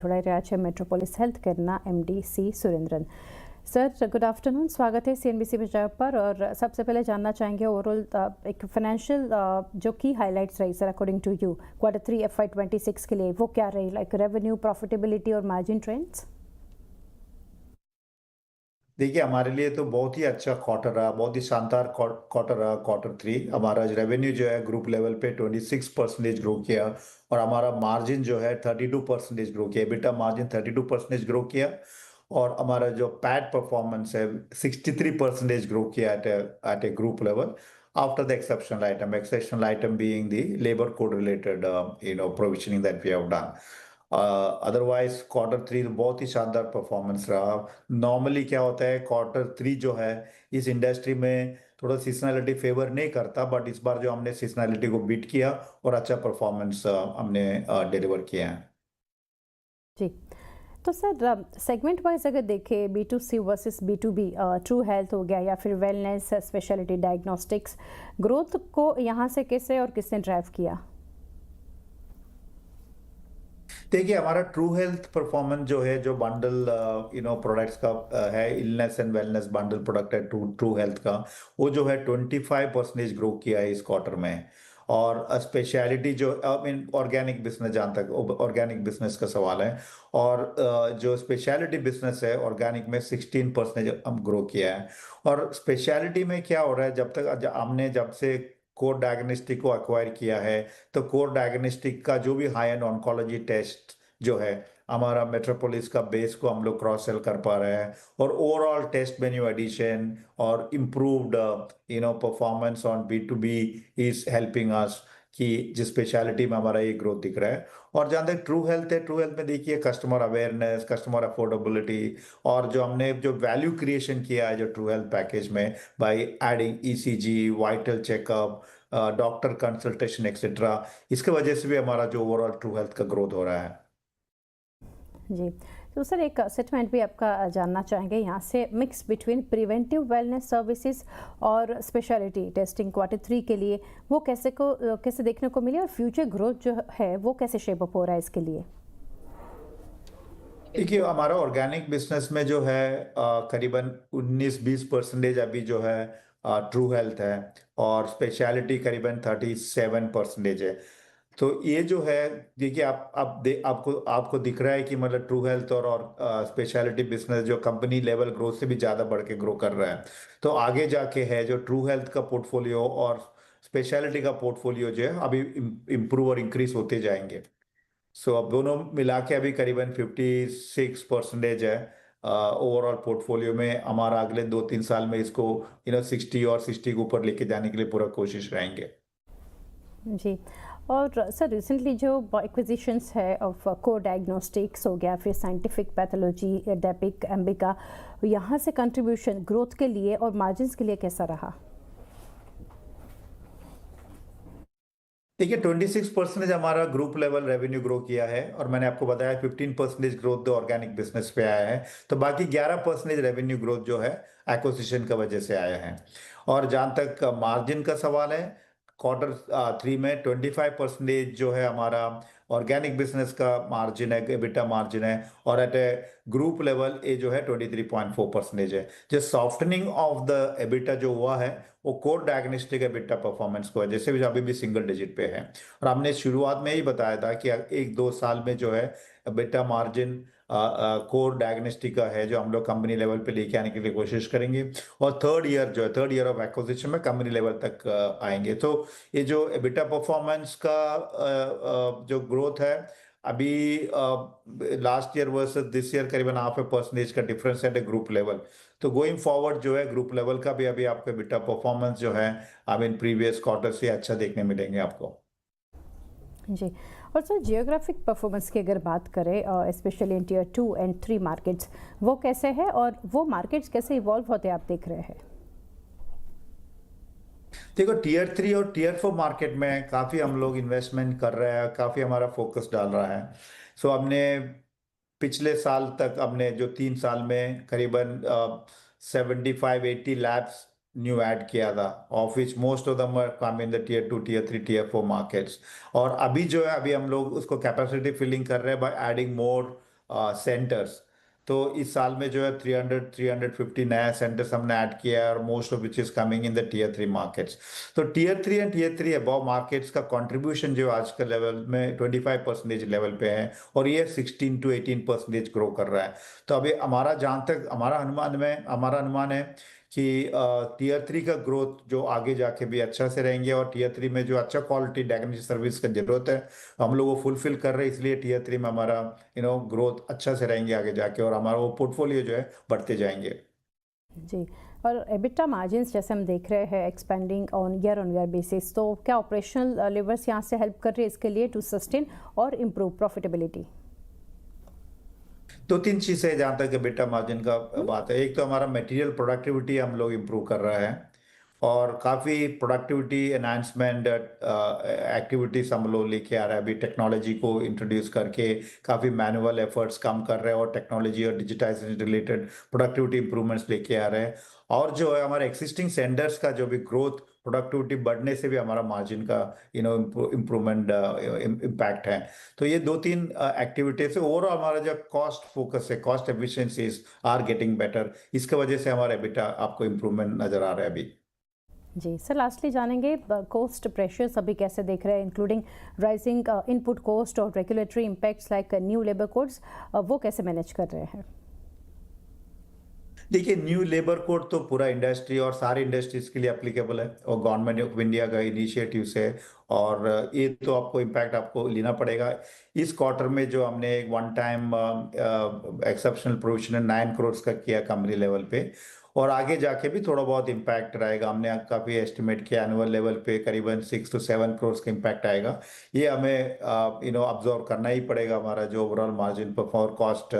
थोड़ा metropolis health care ना MD सी Surendran. Sir good afternoon, स्वागत है सीएनबीसी पंजाब पर। और सबसे पहले जानना चाहेंगे ओवरऑल एक फाइनेंशियल जो की हाइलाइट्स रही sir according to you Q3 FY26 के लिए, वो क्या रही, लाइक रेवेन्यू, प्रॉफिटेबिलिटी और मार्जिन ट्रेंड्स? देखिए, हमारे लिए तो बहुत ही अच्छा क्वार्टर रहा, बहुत ही शानदार क्वार्टर रहा। Q3 हमारा रेवेन्यू जो है ग्रुप लेवल पे 26% ग्रो किया और हमारा मार्जिन जो है 32% ग्रो किया। EBITDA मार्जिन 32% ग्रो किया और हमारा जो पैट परफॉर्मेंस है 63% ग्रो किया at a group level after the exceptional item being the labor code related provisioning that we have done. Otherwise Q3 बहुत ही शानदार परफॉर्मेंस रहा। नॉर्मली क्या होता है, Q3 जो है इस इंडस्ट्री में थोड़ा सीजनैलिटी फेवर नहीं करता, बट इस बार जो हमने सीजनैलिटी को बीट किया और अच्छा परफॉर्मेंस हमने डिलीवर किया है। जी, तो सर सेगमेंट वाइज अगर देखें B2C versus B2B, true health हो गया या फिर वेलनेस, स्पेशलिटी डायग्नोस्टिक्स, ग्रोथ को यहाँ से कैसे और किसने ड्राइव किया? देखिए, हमारा ट्रू हेल्थ परफॉर्मेंस जो है, जो बंडल प्रोडक्ट्स का है, illness and wellness bundle product है ट्रू हेल्थ का, वो जो है 25% ग्रो किया है इस क्वार्टर में। और स्पेशलिटी जो ऑर्गेनिक बिजनेस, जहाँ तक ऑर्गेनिक बिजनेस का सवाल है, और जो स्पेशलिटी बिजनेस है ऑर्गेनिक में 16% हम ग्रो किया है। और स्पेशलिटी में क्या हो रहा है, जब से कोर डायग्नोस्टिक को एक्वायर किया है, तो कोर डायग्नोस्टिक का जो भी हाई एंड ऑन्कोलॉजी टेस्ट जो है, हमारा मेट्रोपोलिस का बेस को हम लोग क्रॉस सेल कर पा रहे हैं। और ओवरऑल टेस्ट मेन्यू एडिशन और improved performance on B2B is helping us कि जिस स्पेशलिटी में हमारा ये ग्रोथ दिख रहा है। और जहाँ तक ट्रू हेल्थ है, ट्रू हेल्थ में देखिए कस्टमर अवेयरनेस, कस्टमर अफोर्डेबिलिटी, और जो हमने जो वैल्यू क्रिएशन किया है जो ट्रू हेल्थ पैकेज में, by adding ECG, vital checkup, doctor consultation etcetera, इसके वजह से भी हमारा जो ओवरऑल ट्रू हेल्थ का ग्रोथ हो रहा है। जी, तो सर एक सेटमेंट भी आपका जानना चाहेंगे यहाँ से, mix between preventive wellness services और स्पेशलिटी टेस्टिंग Q3 के लिए, वो कैसे देखने को मिली और फ्यूचर ग्रोथ जो है वो कैसे शेप अप हो रहा है इसके लिए? देखिए, हमारा ऑर्गेनिक बिजनेस में जो है करीबन 19-20% अभी जो है ट्रू हेल्थ है, और स्पेशलिटी करीबन 37% है। तो ये जो है, देखिए आपको आपको दिख रहा है कि मतलब ट्रू हेल्थ और स्पेशलिटी बिजनेस जो कंपनी लेवल ग्रोथ से भी ज़्यादा बढ़ के ग्रो कर रहा है। तो आगे जाके है जो ट्रू हेल्थ का पोर्टफोलियो और स्पेशलिटी का पोर्टफोलियो जो है अभी इम्प्रूव और इंक्रीज होते जाएंगे। सो अब दोनों मिला के अभी करीबन 56% है ओवरऑल पोर्टफोलियो में। हमारा अगले 2-3 साल में इसको 60 और 60 के ऊपर लेके जाने के लिए पूरा कोशिश रहेंगे। जी, और सर रिसेंटली जो एक्विजिशंस है ऑफ कोर डायग्नोस्टिक्स हो गया, फिर साइंटिफिक पैथोलॉजी, डेपिक, एम्बिका, यहाँ से कंट्रीब्यूशन ग्रोथ के लिए और मार्जिन्स के लिए कैसा रहा? देखिए, 26% हमारा ग्रुप लेवल रेवेन्यू ग्रो किया है, और मैंने आपको बताया 15% ग्रोथ तो ऑर्गेनिक बिजनेस पे आया है। तो बाकी 11% रेवेन्यू ग्रोथ जो है एक्विजिशन की वजह से आया है। और जहाँ तक मार्जिन का सवाल है, Q3 में 25% जो है हमारा ऑर्गेनिक बिजनेस का मार्जिन है, EBITDA मार्जिन है, और एट ए ग्रुप लेवल ये जो है 23.4% है। जो सॉफ्टनिंग ऑफ द EBITDA जो हुआ है, वो कोर डायग्नोस्टिक EBITDA परफॉर्मेंस को है, जैसे भी अभी भी सिंगल डिजिट पे है। और हमने शुरुआत में ही बताया था कि 1-2 साल में जो है EBITDA मार्जिन कोर डायग्नोस्टिक का है जो हम लोग कंपनी लेवल पे लेके आने के लिए कोशिश करेंगे। और थर्ड ईयर ऑफ एक्विजिशन में कंपनी लेवल तक आएंगे। तो ये जो EBITDA परफॉर्मेंस का जो ग्रोथ है अभी last year versus this year करीबन 0.5% का डिफरेंस है ग्रुप लेवल। तो गोइंग फॉरवर्ड जो है ग्रुप लेवल का भी अभी आपको EBITDA परफॉर्मेंस जो है प्रीवियस क्वार्टर से अच्छा देखने मिलेंगे आपको। जी, और सर जियोग्राफिक परफॉर्मेंस की अगर बात करें, specially in Tier 2 and 3 markets, वो कैसे है और वो मार्केट्स कैसे इवॉल्व होते आप देख रहे हैं? देखो, Tier 3 और Tier 4 मार्केट में काफ़ी हम लोग इन्वेस्टमेंट कर रहे हैं, काफ़ी हमारा फोकस डाल रहा है। सो हमने पिछले साल तक हमने जो 3 साल में करीबन 75-80 लैब्स न्यू ऐड किया था, of which most of them come in the Tier 2, Tier 3, Tier 4 markets. और अभी जो है अभी हम लोग उसको कैपेसिटी फिलिंग कर रहे हैं बाय एडिंग मोर सेंटर्स। तो इस साल में जो है 350 नया सेंटर्स हमने ऐड किया है और most of which is coming in the tier 3 markets. तो टियर 3 अबव मार्केट्स का कंट्रीब्यूशन जो आज के लेवल में 25% लेवल पे है और ये 16 to 18% ग्रो कर रहा है। तो अभी हमारा जहाँ तक हमारा अनुमान है कि टियर 3 का ग्रोथ जो आगे जाके भी अच्छा से रहेंगे और टियर 3 में जो अच्छा क्वालिटी डायग्नोस्टिक सर्विस की जरूरत है हम लोग वो फुलफिल कर रहे हैं, इसलिए टियर 3 में हमारा ग्रोथ अच्छा से रहेंगे आगे जाके और हमारा वो पोर्टफोलियो जो है बढ़ते जाएंगे। जी, और एबिटा मार्जिन्स जैसे हम देख रहे हैं एक्सपेंडिंग ऑन ईयर बेसिस, तो क्या ऑपरेशनल लेवर्स यहाँ से हेल्प कर रही है इसके लिए टू सस्टेन और इम्प्रूव प्रॉफिटेबिलिटी? दो तीन चीजें जहाँ तक एबिटा मार्जिन का बात है, एक तो हमारा मटेरियल प्रोडक्टिविटी हम लोग इम्प्रूव कर रहा है और काफ़ी प्रोडक्टिविटी एनहांसमेंट एक्टिविटीज हम लोग लेके आ रहे हैं। अभी टेक्नोलॉजी को इंट्रोड्यूस करके काफ़ी मैनुअल एफर्ट्स कम कर रहे हैं और टेक्नोलॉजी और डिजिटाइजेशन रिलेटेड प्रोडक्टिविटी इंप्रूवमेंट्स लेके आ रहे हैं। और जो है हमारे एक्सिस्टिंग सेंडर्स का जो भी ग्रोथ प्रोडक्टिविटी बढ़ने से भी हमारा मार्जिन का इम्प्रूवमेंट इम्पैक्ट है। तो ये दो तीन एक्टिविटीज से ओवरऑल हमारा जो कॉस्ट फोकस है, cost efficiencies are getting better, इसके वजह से हमारा एबिटा आपको इम्प्रूवमेंट नजर आ रहा है अभी। जी सर, लास्टली जानेंगे कॉस्ट प्रेशर्स अभी कैसे देख रहे हैं, इंक्लूडिंग राइजिंग इनपुट कॉस्ट और regulatory impacts like new labour codes, वो कैसे मैनेज कर रहे हैं? देखिए, न्यू लेबर कोड तो पूरा इंडस्ट्री और सारी इंडस्ट्रीज के लिए एप्लीकेबल है और गवर्नमेंट ऑफ इंडिया का इनिशिएटिव है और ये तो आपको इम्पैक्ट आपको लेना पड़ेगा। इस क्वार्टर में जो हमने एक one time exceptional provision 9 crore का किया कंपनी लेवल पे और आगे जाके भी थोड़ा बहुत इम्पैक्ट रहेगा। हमने काफ़ी एस्टिमेट किया एनुअल लेवल पे करीबन 6 to 7 करोड़ का इम्पैक्ट आएगा। ये हमें ऑब्जर्व करना ही पड़ेगा हमारा जो ओवरऑल मार्जिन पर कॉस्ट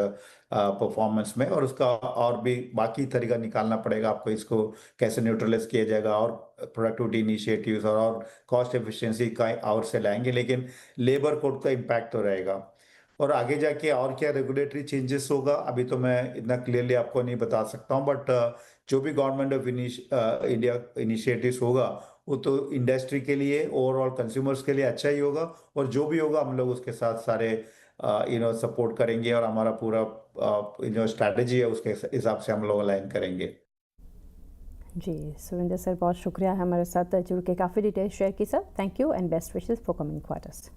परफॉर्मेंस में, और उसका और भी बाकी तरीका निकालना पड़ेगा आपको, इसको कैसे न्यूट्रलाइज किया जाएगा और प्रोडक्टिविटी इनिशिएटिव्स और कॉस्ट एफिशिएंसी का और से लाएंगे, लेकिन लेबर कोड का इम्पैक्ट तो रहेगा। और आगे जाके और क्या रेगुलेटरी चेंजेस होगा अभी तो मैं इतना क्लियरली आपको नहीं बता सकता हूँ, बट जो भी गवर्नमेंट ऑफ इंडिया इनिशिएटिव्स होगा वो तो इंडस्ट्री के लिए ओवरऑल कंज्यूमर्स के लिए अच्छा ही होगा और जो भी होगा हम लोग उसके साथ सारे सपोर्ट करेंगे और हमारा पूरा जो स्ट्रैटेजी है उसके हिसाब से हम लोग अलाइन करेंगे। जी सुरेंद्र सर, बहुत शुक्रिया हमारे साथ जुड़ के काफ़ी डिटेल शेयर की sir. Thank you and best wishes for coming quarters.